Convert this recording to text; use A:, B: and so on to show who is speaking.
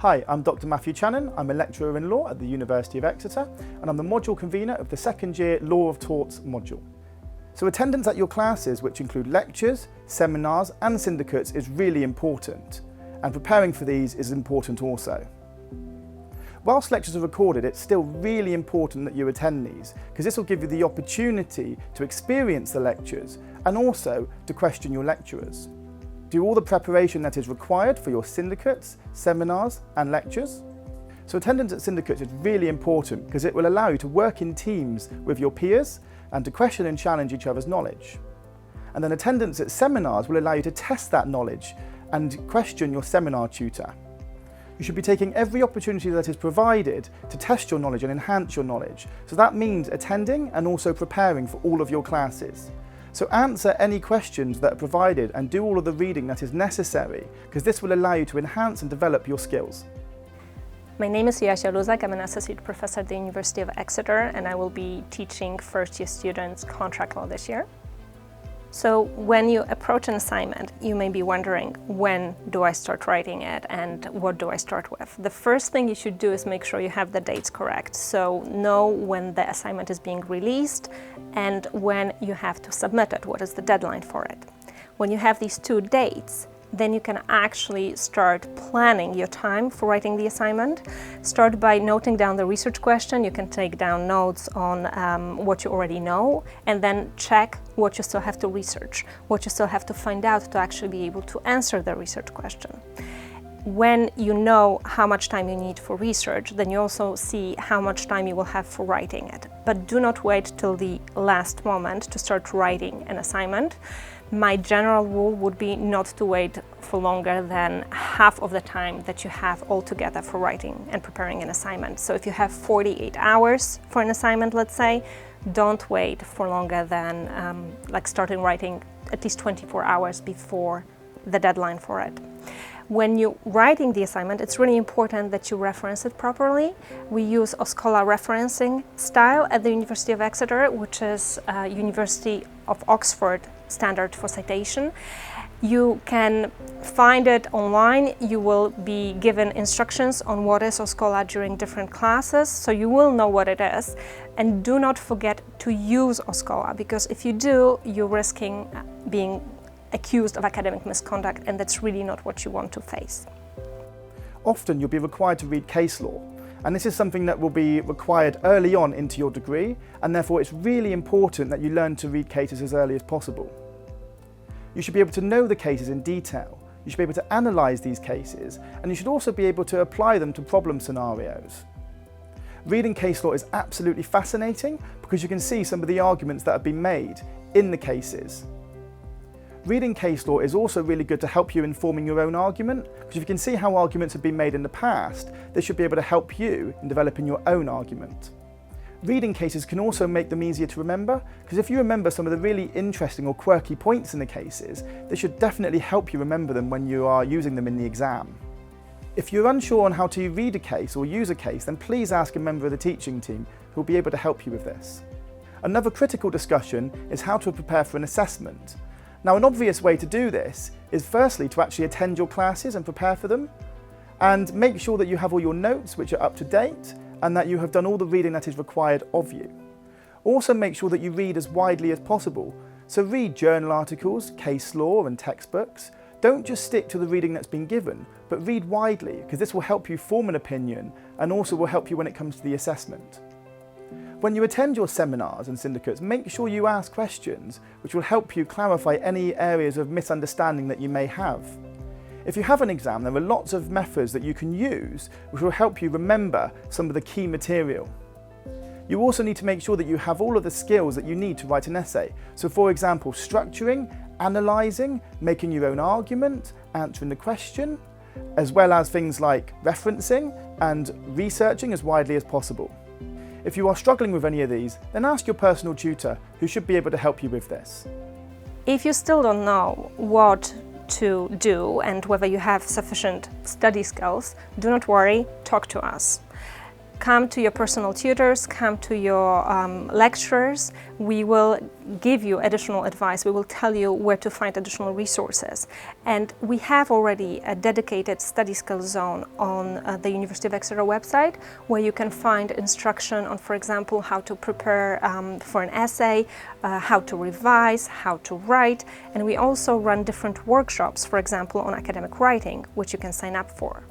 A: Hi, I'm Dr. Matthew Channon. I'm a lecturer in law at the University of Exeter, and I'm the module convener of the second year Law of Torts module. So attendance at your classes, which include lectures, seminars and syndicates, is really important, and preparing for these is important also. Whilst lectures are recorded, it's still really important that you attend these, because this will give you the opportunity to experience the lectures and also to question your lecturers. Do all the preparation that is required for your syndicates, seminars and lectures. So attendance at syndicates is really important because it will allow you to work in teams with your peers and to question and challenge each other's knowledge. And then attendance at seminars will allow you to test that knowledge and question your seminar tutor. You should be taking every opportunity that is provided to test your knowledge and enhance your knowledge. So that means attending and also preparing for all of your classes. So answer any questions that are provided and do all of the reading that is necessary, because this will allow you to enhance and develop your skills.
B: My name is Joasia Luzak. I'm an associate professor at the University of Exeter, and I will be teaching first-year students contract law this year. So when you approach an assignment, you may be wondering, when do I start writing it and what do I start with? The first thing you should do is make sure you have the dates correct. So know when the assignment is being released and when you have to submit it, what is the deadline for it. When you have these two dates, then you can actually start planning your time for writing the assignment. Start by noting down the research question. You can take down notes on what you already know, and then check what you still have to research, what you still have to find out to actually be able to answer the research question. When you know how much time you need for research, then you also see how much time you will have for writing it. But do not wait till the last moment to start writing an assignment. My general rule would be not to wait for longer than half of the time that you have altogether for writing and preparing an assignment. So if you have 48 hours for an assignment, let's say, don't wait for longer than starting writing at least 24 hours before the deadline for it. When you're writing the assignment, it's really important that you reference it properly. We use OSCOLA referencing style at the University of Exeter, which is University of Oxford standard for citation. You can find it online. You will be given instructions on what is OSCOLA during different classes, so you will know what it is. And do not forget to use OSCOLA, because if you do, you're risking being accused of academic misconduct, and that's really not what you want to face.
A: Often you'll be required to read case law, and this is something that will be required early on into your degree, and therefore it's really important that you learn to read cases as early as possible. You should be able to know the cases in detail, you should be able to analyse these cases, and you should also be able to apply them to problem scenarios. Reading case law is absolutely fascinating because you can see some of the arguments that have been made in the cases. Reading case law is also really good to help you in forming your own argument, because if you can see how arguments have been made in the past, this should be able to help you in developing your own argument. Reading cases can also make them easier to remember, because if you remember some of the really interesting or quirky points in the cases, this should definitely help you remember them when you are using them in the exam. If you're unsure on how to read a case or use a case, then please ask a member of the teaching team who will be able to help you with this. Another critical discussion is how to prepare for an assessment. Now, an obvious way to do this is firstly to actually attend your classes and prepare for them, and make sure that you have all your notes which are up to date and that you have done all the reading that is required of you. Also make sure that you read as widely as possible, so read journal articles, case law and textbooks. Don't just stick to the reading that's been given, but read widely, because this will help you form an opinion and also will help you when it comes to the assessment. When you attend your seminars and syndicates, make sure you ask questions which will help you clarify any areas of misunderstanding that you may have. If you have an exam, there are lots of methods that you can use which will help you remember some of the key material. You also need to make sure that you have all of the skills that you need to write an essay. So for example, structuring, analysing, making your own argument, answering the question, as well as things like referencing and researching as widely as possible. If you are struggling with any of these, then ask your personal tutor, who should be able to help you with this.
B: If you still don't know what to do and whether you have sufficient study skills, do not worry, talk to us. come to your personal tutors, come to your lecturers. We will give you additional advice. We will tell you where to find additional resources. And we have already a dedicated study skills zone on the University of Exeter website, where you can find instruction on, for example, how to prepare for an essay, how to revise, how to write. And we also run different workshops, for example, on academic writing, which you can sign up for.